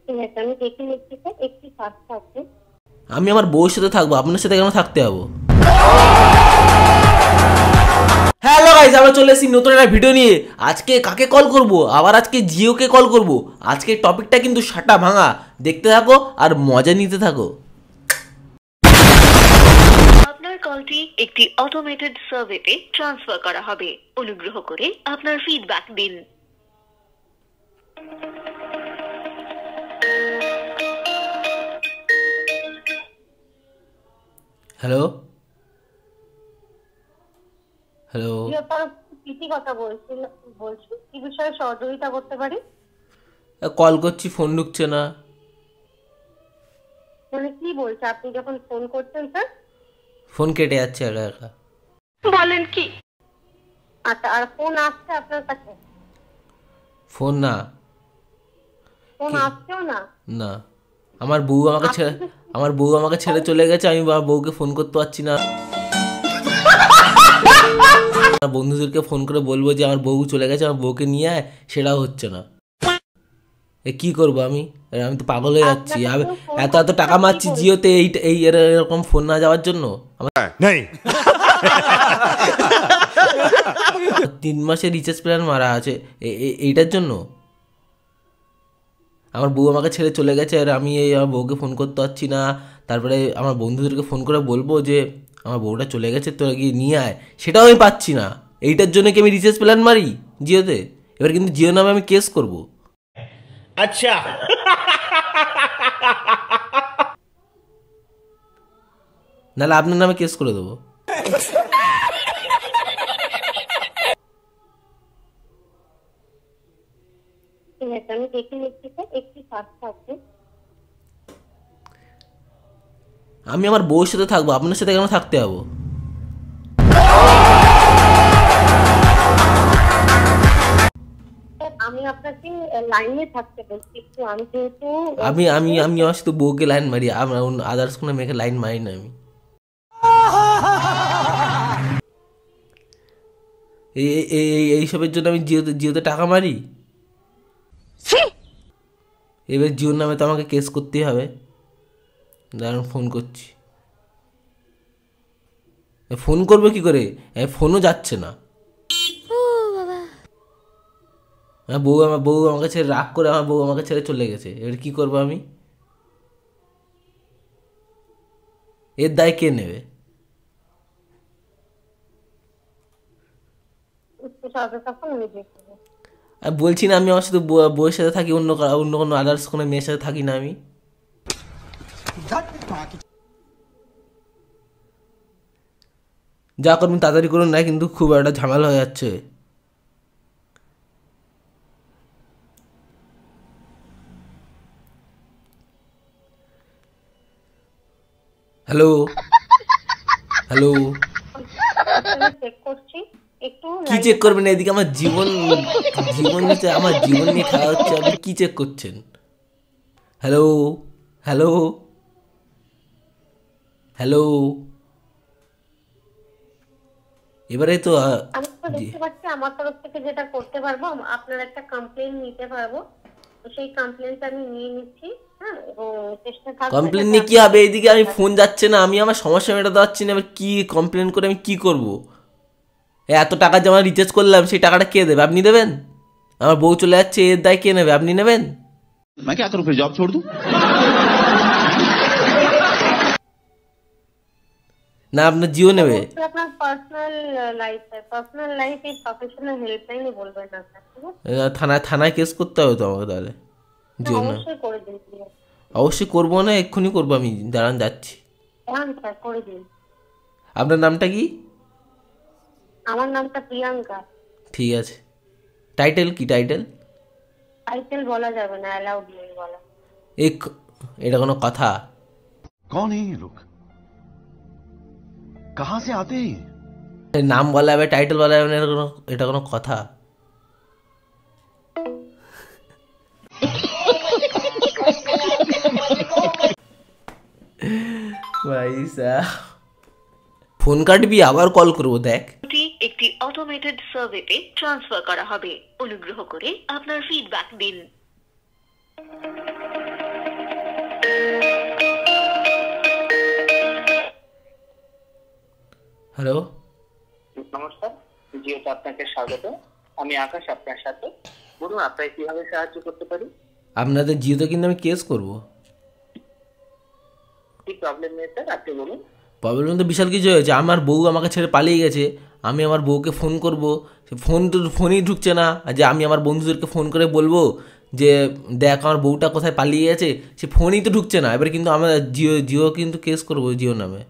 ঠিক আছে, আমি দেখে নিচ্ছি স্যার, একটু ফাস্ট আছে। আমি আমার বউয়ের সাথে থাকবো, আপনার সাথে কেন থাকতে যাবো? হ্যালো গাইস, আমরা চলে এসেছি নতুন একটা ভিডিও নিয়ে। আজকে কাকে কল করব? আবার আজকে জিওকে কল করব। আজকে টপিকটা কিন্তু সাটা ভাঙা। দেখতে থাকো আর মজা নিতে থাকো। আপনার কলটি একটি অটোমেটেড সার্ভেতে ট্রান্সফার করা হবে। অনুগ্রহ করে আপনার ফিডব্যাক দিন। হ্যালো হ্যালো, কি কথা বলছি, কি বিষয়ে সহযোগিতা করতে পারি? কল করছি, ফোন ঢুকছে না। মানে কি বলছে আপনি যখন ফোন করছেন স্যার? ফোন কেটে যাচ্ছে একা একা। বলেন কি? আচ্ছা, আর ফোন আসছে আপনার কাছে? ফোন না, ফোন আসছেও না? না। আমার বউ আমাকে ছেড়ে চলে গেছে। আমি বউকে ফোন করতে পারছি না। বন্ধুদেরকে ফোন করে বলবো যে আমার বউ চলে গেছে, আমার বউকে নিয়ে আয়, সেটাও হচ্ছে না। কি করবো আমি? আমি তো পাগল হয়ে যাচ্ছি। এত এত টাকা মারছি জিওতে, এই এরকম ফোন না যাওয়ার জন্য। আমার 3 মাসের রিচার্জ প্ল্যান মারা আছে এইটার জন্য। আমার বউ আমাকে ছেড়ে চলে গেছে আর আমি আমার বউকে ফোন করতে পারছি না। তারপরে আমার বন্ধুদেরকে ফোন করে বলবো যে আমার বউটা চলে গেছে, তোরা গিয়ে নিয়ে আয়, সেটাও আমি পাচ্ছি না। এইটার জন্য কি আমি রিচার্জ প্ল্যান মারি জিওতে? এবার কিন্তু জিও নামে আমি কেস করব। আচ্ছা, নাহলে আপনার নামে কেস করে দেবো। ঠিক আছে, আমি দেখে নিচ্ছি স্যার, একটু ফাস্ট আছে। আমি আমার বউয়ের সাথে থাকবো, আপনার সাথে কেন থাকতে যাবো? আমি আপনাকে লাইনে থাকতে বলছি একটু, আমি যেহেতু আমি আমি আমি আমার সাথে বউকে লাইন মারি, আমরা আদার্স কোনো মেয়েকে লাইন মারি না। আমি এইসবের জন্য আমি জিওতে টাকা মারি? এবার জিওর নামে তো আমাকে কেস করতেই হবে। দাঁড়ান, ফোন করছি। ফোন করবো কি করে? ফোনও যাচ্ছে না। আমার বউ আমাকে ছেড়ে রাগ করে, আমার বউ আমাকে ছেড়ে চলে গেছে। এবার কি করবো আমি? এর দায় কে নেবে? আমি বলছি না আমি আমার সাথে বউয়ের সাথে থাকি, অন্য কোনো আদার্স কোনো মেয়ের সাথে থাকি না আমি। যা করবেন তাড়াতাড়ি করুন, না কিন্তু খুব একটা ঝামেলা হয়ে যাচ্ছে। হ্যালো হ্যালো, কি চেক করবেন? এদিকে আমার জীবন নিচে, আমার জীবন নিয়ে খেলা হচ্ছে, আপনি কি চেক করছেন? হ্যালো হ্যালো হ্যালো, এবারে তো আমি তো দেখতে পাচ্ছি আমার তরফ থেকে যেটা করতে পারবো, আপনার একটা কমপ্লেন নিতে পারবো, তো সেই কমপ্লেনটা আমি নিয়ে নিচ্ছি। হ্যাঁ, এবং চেষ্টা থাকবে। কমপ্লেন নিয়ে কি হবে? এইদিকে আমি ফোন যাচ্ছে না, আমি আমার সমস্যা মেটাতে পারছি না। এবার কি কমপ্লেন করে আমি কি করব? এত টাকা জমা রিচার্জ করলাম, সেই টাকাটা কে দেবে? আপনি দেবেন? আমার বউ চলে যাচ্ছে, এর দায় কে নেবে? আপনি নেবেন? मैं क्या करूं, फिर जॉब छोड़ दूं? না আপনার জিও নেবে? আপনার পার্সোনাল লাইফ এই প্রফেশনাল হেল্পলাইনে বলবেন না স্যার। থানায় কেস করতে হবে তো আমাকে তাহলে? জিও না, অবশ্যই করে দিন। অবশ্যই করবো, না এক্ষুনি করবো আমি। দাঁড়ান যাচ্ছি। হ্যাঁ স্যার, করে দিন। আপনার নামটা কি? আমার নামটা প্রিয়াঙ্কা। ঠিক আছে। টাইটেল কি? টাইটেল বলা যাবে না, অ্যালাউড নেই বলা। এটা কোনো কথা? कौन है ये लोग, कहां से आते हैं? নাম বলা যাবে, টাইটেল বলা যাবে না, এটা কোনো কথা? ফোন কাটবি, আবার কল করবো। দেখ, একটি অটোমেটেড সার্ভেতে ট্রান্সফার করা হবে। অনুগ্রহ করে আপনার ফিডব্যাক দিন। হ্যালো, নমস্কার, জিওতে আপনাকে স্বাগত। আমি আকাশ আপনার সাথে। বলুন আপনাকে কিভাবে সাহায্য করতে পারি? আপনাদের জিওতে কিন্তু আমি কেস করব। কি প্রবলেম নেই স্যার, আপনি বলুন। প্রবলেম তো বিশাল কিছু হয়েছে, আমার বউ আমাকে ছেড়ে পালিয়ে গেছে। আমি আমার বউকে ফোন করব, সে ফোনই ঢুকছে না। আর যে আমি আমার বন্ধুদেরকে ফোন করে বলবো যে দেখ আমার বউটা কোথায় পালিয়ে গেছে, সে ফোনই তো ঢুকছে না। এবার কিন্তু আমরা জিও কিন্তু কেস করব জিও নামে।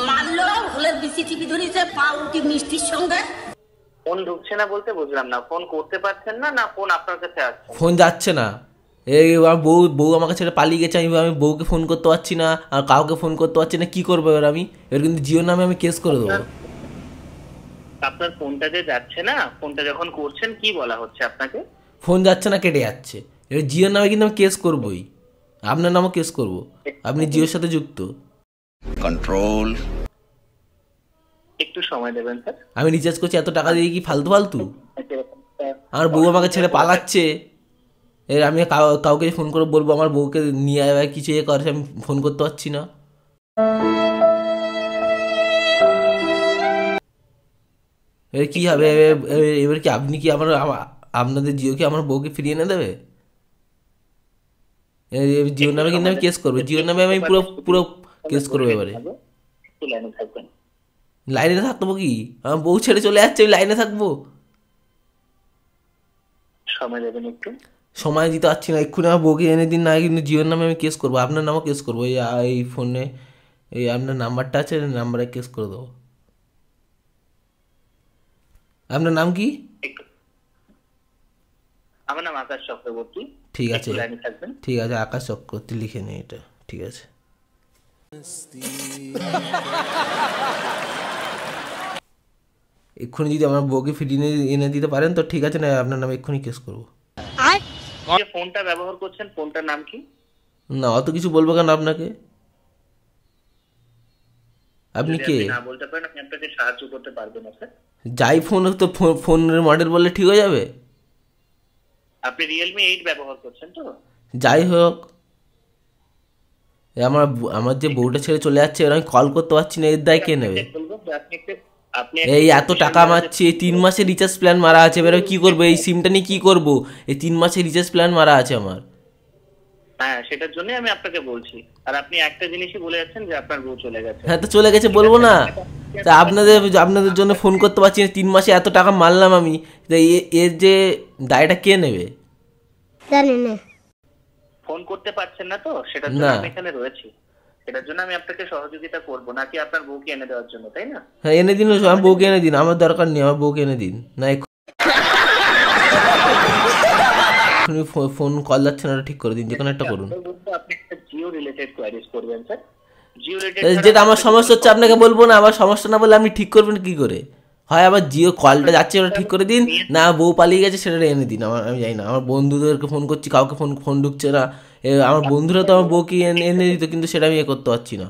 মারলো হলে বিসিটিভি ধরেছে পাউরুটি মিষ্টির সঙ্গে। ফোন ঢুকছে না বলতে বুঝলাম না, ফোন করতে পারছেন না, না ফোন আপনার কাছে আসছে? ফোন যাচ্ছে না। এই আমার বউ আমাকে ছেড়ে পালিয়ে গেছে, আমি বউকে ফোন করতে পারছি না, আর কাউকে ফোন করতে পারছি না। কি করবো এবার আমি? এবার কিন্তু জিও নামে আমি কেস করে দেবো। আপনার ফোনটা যে যাচ্ছে না, ফোনটা যখন করছেন কি বলা হচ্ছে আপনাকে? ফোন যাচ্ছে না, কেটে যাচ্ছে। এবার জিওর নামে কিন্তু আমি কেস করবোই, আপনার নামও কেস করব। আপনি জিওর সাথে যুক্ত। कंट्रोल। একটু সময় দেবেন স্যার। আমি রিচার্জ করছি, এত টাকা দিয়ে কি ফালতু ফালতু? আমার বউ আমাকে ছেড়ে পালাচ্ছে। এর আমি কাউকে ফোন করে বলবো আমার বউকে নিয়ে আয়, কিছু এ করে, আমি ফোন করতে পারছি না। এবার কি হবে? এবার কি আপনি কি আপনাদের জিও কি আমার বউকে ফিরিয়ে এনে দেবে? জিওর নামে কিন্তু আমি কেস করবো, জিওর নামে আমি পুরো পুরো কেস করবো এবারে। একটু লাইনে থাকবেন। লাইনে থাকবো কি? আমার বউ ছেড়ে চলে যাচ্ছে, আমি লাইনে থাকবো? সময় দেবেন একটু। সময় দিতে পারছি না, এক্ষুনি আমার বউকে এনে দিন, না কিন্তু জিওর নামে আমি কেস করবো, আপনার নামও কেস করবো। এই ফোনে এই আপনার নাম্বারটা আছে, নাম্বারে কেস করে দেবো। আপনার নাম কি? আমার নাম আকাশ চক্রবর্তী। ঠিক আছে, একটু লাইনে থাকবেন। ঠিক আছে, আকাশ চক্রবর্তী লিখে নিই এটা, ঠিক আছে। এক্ষুনি যদি আমার বউকে ফিরিয়ে এনে দিতে পারেন তো ঠিক আছে, না আপনার নামে এক্ষুনি কেস করবো। যে ফোনটা ব্যবহার করছেন, ফোনটার নাম কি? না, অত কিছু বলবো কেন আপনাকে? আপনি যদি কে? আপনি না বলতে পারেন আমি আপনাকে সাহায্য করতে পারবো না স্যার। যাই ফোন তো ফোনের মডেল বললে ঠিক হয়ে যাবে? আপনি রিয়েলমি 8 ব্যবহার করছেন তো? যাই হোক, আমার যে বউটা ছেড়ে চলে যাচ্ছে, এবার আমি কল করতে পারছি না, এর দায় কে নেবে? বলবো যে আপনি এই এত টাকা মারছি, 3 মাসের রিচার্জ প্ল্যান মারা আছে, এবার কি করবো? এই সিমটা নিয়ে কি করবো? এই 3 মাসের রিচার্জ প্ল্যান মারা আছে আমার। হ্যাঁ, সেটার জন্যই আমি আপনাকে বলছি। আর আপনি একটা জিনিসই বলে যাচ্ছেন যে আপনার বউ চলে গেছে। হ্যাঁ, তো চলে গেছে বলবো না? তা আপনাদের জন্য ফোন করতে পারছি না, 3 মাসে এত টাকা মারলাম আমি, এর যে দায়টা কে নেবে? জানি না। ফোন করতে পারছেন না তো, সেটার জন্য আমি এখানে রয়েছি। সেটার জন্য আমি আপনাকে সহযোগিতা করব, নাকি আপনার বউকে এনে দেওয়ার জন্য, তাই না? হ্যাঁ, এনে দিন, আমার বউকে এনে দিন, আমার দরকার নেই, আমার বউকে এনে দিন। না এক্ষুনি ফোন কল যাচ্ছে না, ঠিক করে দিন, যে কোনো একটা করুন। আপনি একটা জিও রিলেটেড কোয়ারিজ করবেন স্যার। জিও রিলেটেড যেটা আমার সমস্যা হচ্ছে আপনাকে বলবো না, আমার সমস্যা না বলে আপনি ঠিক করবেন কি করে? হয় আবার জিও কলটা যাচ্ছে ওটা ঠিক করে দিন, না বউ পালিয়ে গেছে সেটা এনে দিন। আমি জানি না, আমার বন্ধুদেরকে ফোন করছি, কাউকে ফোন ঢুকছে না। আমার বন্ধুরা তো আমার বউকে এনে দিত, কিন্তু সেটা আমি করতে পারছি না।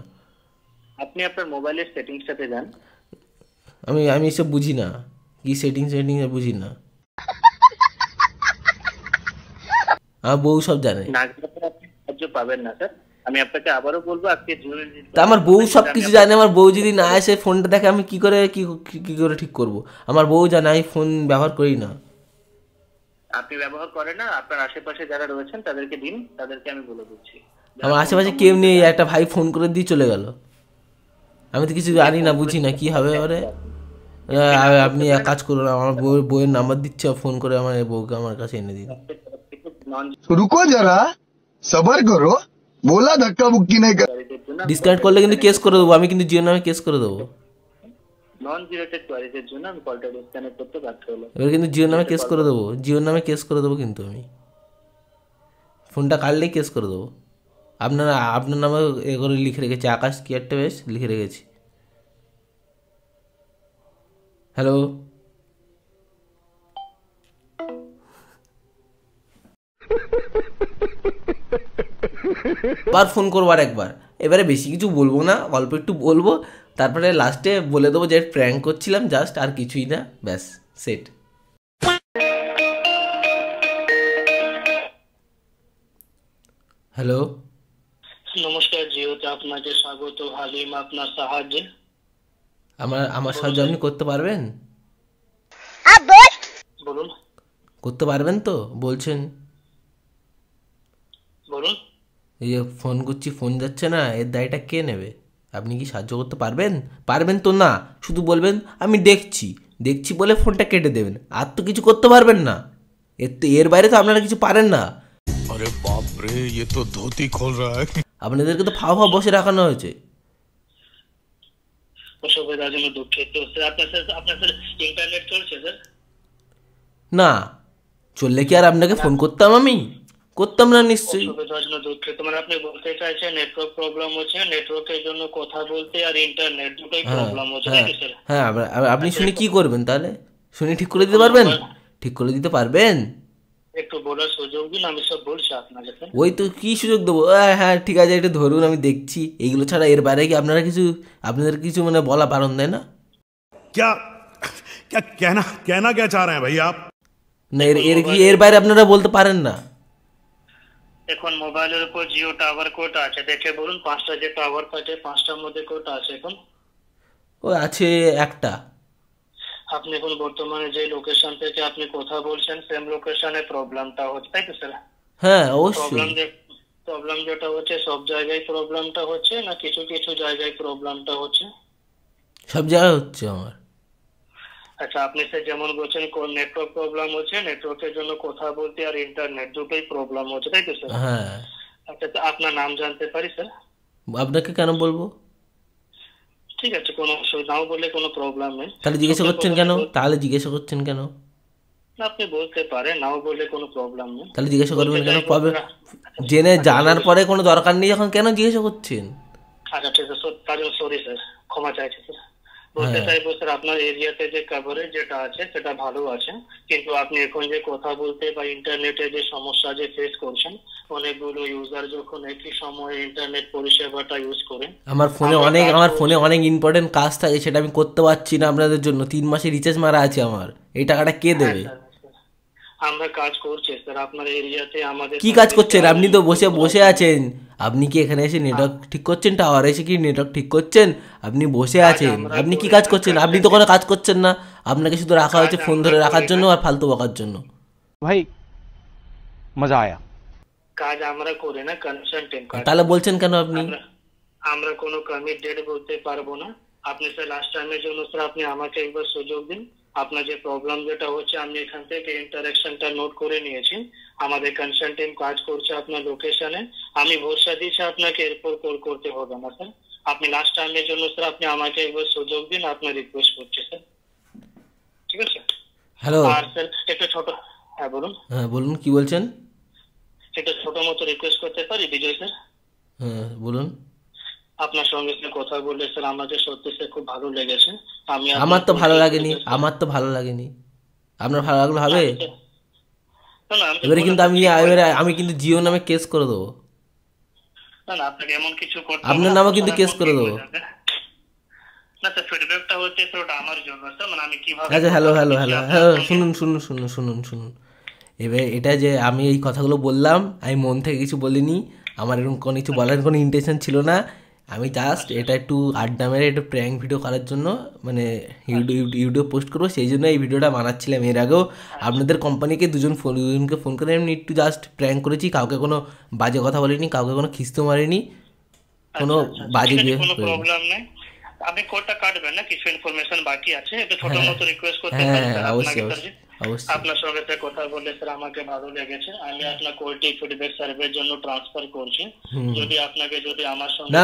আপনি আপনার মোবাইলের সেটিংসটাতে যান। আমি এসব বুঝি না, কি সেটিংস বুঝি না। আমার বউ সব জানে। না গেলে আপনি সাহায্য পাবেন না স্যার। আমি আপনাকে আবারও বলবো, আজকে জিও তা আমার বউ সব কিছু জানে, আমার বউ যদি না এসে ফোনটা দেখে আমি কি করে ঠিক করব? আমার বউ জানে আমি ফোন ব্যবহার করি না। আপনি ব্যবহার করেন না, আপনার আশেপাশে যারা রয়েছেন তাদেরকে দিন, তাদেরকে আমি বলে দিচ্ছি। আমার আশেপাশে কেউ নেই, একটা ভাই ফোন করে দিয়ে চলে গেল। আমি তো কিছু জানি না, বুঝি না কি হবে এবারে। আপনি এক কাজ করুন, আমার বউয়ের নাম্বার দিচ্ছে, ফোন করে আমার বউকে আমার কাছে এনে দিন। रुको जरा सबर करो बोला धक्का मुक्की नहीं कर ডিসকানেক্ট করলে কিন্তু কেস করে দেবো, আমি কিন্তু জিও নামে কেস করে দেবো। নন রিলেটেড কোয়ারিজের জন্য আমি কলটা ডিসকানেক্ট করতে বাধ্য হলাম। এবার কিন্তু জিও নামে কেস করে দেবো, জিও নামে কেস করে দেবো, কিন্তু আমি ফোনটা কাটলেই কেস করে দেবো। আপনার নামে এ করে লিখে রেখেছি, আকাশ কি একটা বেশ লিখে রেখেছি। হ্যালো, আবার ফোন করবো আর একবার। এবারে বেশি কিছু বলবো না, অল্প একটু বলবো, তারপরে লাস্টে বলে দেবো যে প্র্যাঙ্ক করছিলাম জাস্ট, আর কিছুই না, ব্যাস সেট। হ্যালো, নমস্কার, জিওতে আপনাকে স্বাগত। হালিম আপনার সাহায্যে। আমার সাহায্য আপনি করতে পারবেন? বলুন করতে পারবেন তো বলছেন? বলুন। এই যে ফোন করছি, ফোন যাচ্ছে না, এর দায়টা কে নেবে? আপনি কি সাহায্য করতে পারবেন? পারবেন তো না, শুধু বলবেন আমি দেখছি দেখছি বলে ফোনটা কেটে দেবেন, আর তো কিছু করতে পারবেন না। এর বাইরে তো আপনারা কিছু পারেন না। अरे बाप रे, ये तो धोती खोल रहा है। আপনাদেরকে তো ফাও ফাও বসে রাখানো হয়েছে। অসুবিধার জন্য দুঃখিত স্যার। আপনার স্যার ইন্টারনেট চলছে স্যার? না চললে কি আর আপনাকে ফোন করতাম? আমি করতাম না নিশ্চয়ই। অসুবিধার জন্য দুঃখিত। মানে আপনি বলতে চাইছেন নেটওয়ার্ক প্রবলেম হচ্ছে, নেটওয়ার্কের জন্য কথা বলতে আর ইন্টারনেট দুটোই প্রবলেম হচ্ছে, হ্যাঁ নাকি স্যার? হ্যাঁ, আপনি শুনে কি করবেন তাহলে? শুনে ঠিক করে দিতে পারবেন? ঠিক করে দিতে পারবেন? একটু বলার সুযোগ দিন, আমি সব বলছি আপনাকে স্যার। ওই তো কি সুযোগ দেবো? হ্যাঁ ঠিক আছে, এটা ধরুন আমি দেখছি, এইগুলো ছাড়া এর বাইরে কি আপনাদের কিছু মানে বলা পারণ দেয় না? क्या क्या कहना क्या चाह रहे हैं भाई आप? না এর বাইরে আপনারা বলতে পারেন না? এখন মোবাইলের উপর জিও টাওয়ার কোড আছে, দেখে বলুন 5টা যে টাওয়ার থাকে 5টার মধ্যে কোড আছে এখন? ও আছে একটা। আপনি এখন বর্তমানে যে লোকেশন থেকে আপনি কথা বলছেন সেম লোকেশনে প্রবলেমটা হচ্ছে, তাই তো স্যার? হ্যাঁ অবশ্যই। প্রবলেম যেটা হচ্ছে সব জায়গায় প্রবলেমটা হচ্ছে না কিছু কিছু জায়গায় প্রবলেমটা হচ্ছে? সব জায়গায় হচ্ছে আমার। আচ্ছা, আপনি স্যার যেমন বলছেন কোন নেটওয়ার্ক প্রবলেম হচ্ছে, নেটওয়ার্কের জন্য কথা বলতে আর ইন্টারনেট দুটোই প্রবলেম হচ্ছে, তাই তো স্যার? হ্যাঁ। আচ্ছা, তো আপনার নাম জানতে পারি স্যার? আপনাকে কেন বলবো? ঠিক আছে, কোনো অসুবিধা, নাও বললে কোনো প্রবলেম নেই। তাহলে জিজ্ঞাসা করছেন কেন? না, আপনি বলতে পারেন, নাও বললে কোনো প্রবলেম নেই। তাহলে জিজ্ঞাসা করবেন কেন? জেনে জানার পরে কোনো দরকার নেই, এখন কেন জিজ্ঞাসা করছেন? আচ্ছা ঠিক আছে, তার জন্য সরি স্যার, ক্ষমা চাইছি স্যার। বলতে চাইবো স্যার আপনার এরিয়াতে যে কভারেজ যেটা আছে সেটা ভালো আছে, কিন্তু আপনি এখন যে কথা বলতে বা ইন্টারনেটে যে সমস্যা যে ফেস করছেন, অনেকগুলো ইউজার যখন একই সময়ে ইন্টারনেট পরিষেবাটা ইউজ করেন, আমার ফোনে অনেক ইম্পর্টেন্ট কাজ থাকে, সেটা আমি করতে পারছি না আপনাদের জন্য। 3 মাসের রিচার্জ মারা আছে আমার, এই টাকাটা কে দেবে? আমরা কাজ করছি স্যার আপনার এরিয়াতে। আমাদের কি কাজ করছেন? আপনি তো বসে আছেন। আপনি কি এখানে এসে নেটওয়ার্ক ঠিক করছেন? টাওয়ার এসে কি নেটওয়ার্ক ঠিক করছেন? আপনি বসে আছেন, আপনি কি কাজ করছেন? আপনি তো কোনো কাজ করছেন না, আপনাকে শুধু রাখা হয়েছে ফোন ধরে রাখার জন্য আর ফালতু বকার জন্য। ভাই মজা আয়া। কাজ আমরা করি না, কনসালটেন্ট কাজ। তাহলে বলছেন কেন আপনি? আমরা কোনো কমিট ডেট বলতে পারবো না। আপনি স্যার লাস্ট টাইমের জন্য স্যার আপনি আমাকে একবার সুযোগ দিন। আপনার যে প্রবলেম যেটা হচ্ছে আমি এখান থেকে ইন্টারেকশনটা নোট করে নিয়েছি। আমাদের কনসালটেন্ট কাজ করছে আপনার লোকেশনে। আমি ভরসা দিচ্ছি আপনাকে এরপর কল করতে হবে না স্যার। আপনি লাস্ট টাইমের জন্য স্যার আপনি আমাকে একবার সুযোগ দিন, আপনার রিকোয়েস্ট করছি স্যার, ঠিক আছে? হ্যালো। আর স্যার একটা ছোট, হ্যাঁ বলুন। হ্যাঁ বলুন, কি বলছেন? একটা ছোট মতো রিকোয়েস্ট করতে পারি বিজয় স্যার? হ্যাঁ বলুন। আপনার সঙ্গে কথা বললে স্যার আমাকে সত্যি স্যার খুব ভালো লেগেছে। আমার তো ভালো লাগেনি। আপনার ভালো লাগলে হবে? এবারে কিন্তু আমি কিন্তু জিও নামে কেস করে দেবো। না না, আপনাকে এমন কিছু করতে হবে না। আপনার নামে কিন্তু কেস করে দেবো। না স্যার, ফিডব্যাকটা হচ্ছে স্যার ওটা আমার জন্য স্যার, মানে আমি কিভাবে। আচ্ছা হ্যালো, শুনুন। এবার এটা যে আমি এই কথাগুলো বললাম, আমি মন থেকে কিছু বলিনি, আমার এরকম কোনো কিছু বলার কোনো ইন্টেনশন ছিল না। আমি জাস্ট এটা একটু আড্ডা মেরে একটু প্র্যাঙ্ক ভিডিও করার জন্য, ইউটিউবে পোস্ট করবো, সেই জন্য এই ভিডিওটা বানাচ্ছিলাম। এর আগেও আপনাদের কোম্পানিকে দুজনকে ফোন করে এমনি একটু জাস্ট প্র্যাঙ্ক করেছি, কাউকে কোনো বাজে কথা বলিনি, কাউকে কোনো খিস্ত মারিনি, কোনো বাজে কোনো প্রবলেম নেই। আপনি কোডটা কাটবেন না, কিছু ইনফরমেশন বাকি আছে, এটা ছোট মতো রিকোয়েস্ট করতে পারি স্যার আপনাকে। অবশ্যই আপনার সঙ্গে কথা বলে স্যার আমাকে ভালো লেগেছে। আমি আপনার কোডটি ফিডব্যাক সার্ভের জন্য ট্রান্সফার করছি। যদি আমার সঙ্গে না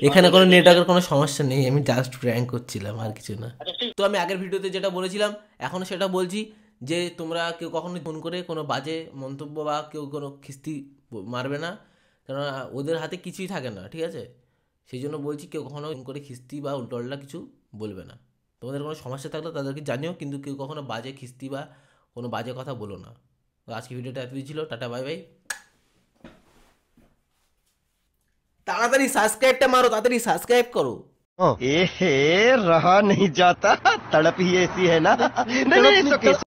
এখানে কোনো নেটওয়ার্কের কোনো সমস্যা নেই, আমি জাস্ট প্র্যাঙ্ক করছিলাম, আর কিছু না। তো আমি আগের ভিডিওতে যেটা বলেছিলাম এখনো সেটা বলছি, যে তোমরা কেউ কখনো ফোন করে কোনো বাজে মন্তব্য বা কেউ কোনো খিস্তি মারবে না, কেননা ওদের হাতে কিছুই থাকে না, ঠিক আছে? সেই জন্য বলছি, কেউ কখনো ফোন করে খিস্তি বা উল্টোপাল্টা কিছু বলবে না। তোমাদের কোনো সমস্যা থাকলে তাদেরকে জানিও, কিন্তু কেউ কখনো বাজে খিস্তি বা কোনো বাজে কথা বলো না। তো আজকে ভিডিওটা এতই ছিল, টাটা বাই বাই। তাড়াতাড়ি সাবস্ক্রাইবটা মারো, তাড়াতাড়ি সাবস্ক্রাইব করো। रहा नहीं जाता, तड़प ही ऐसी है ना। नहीं,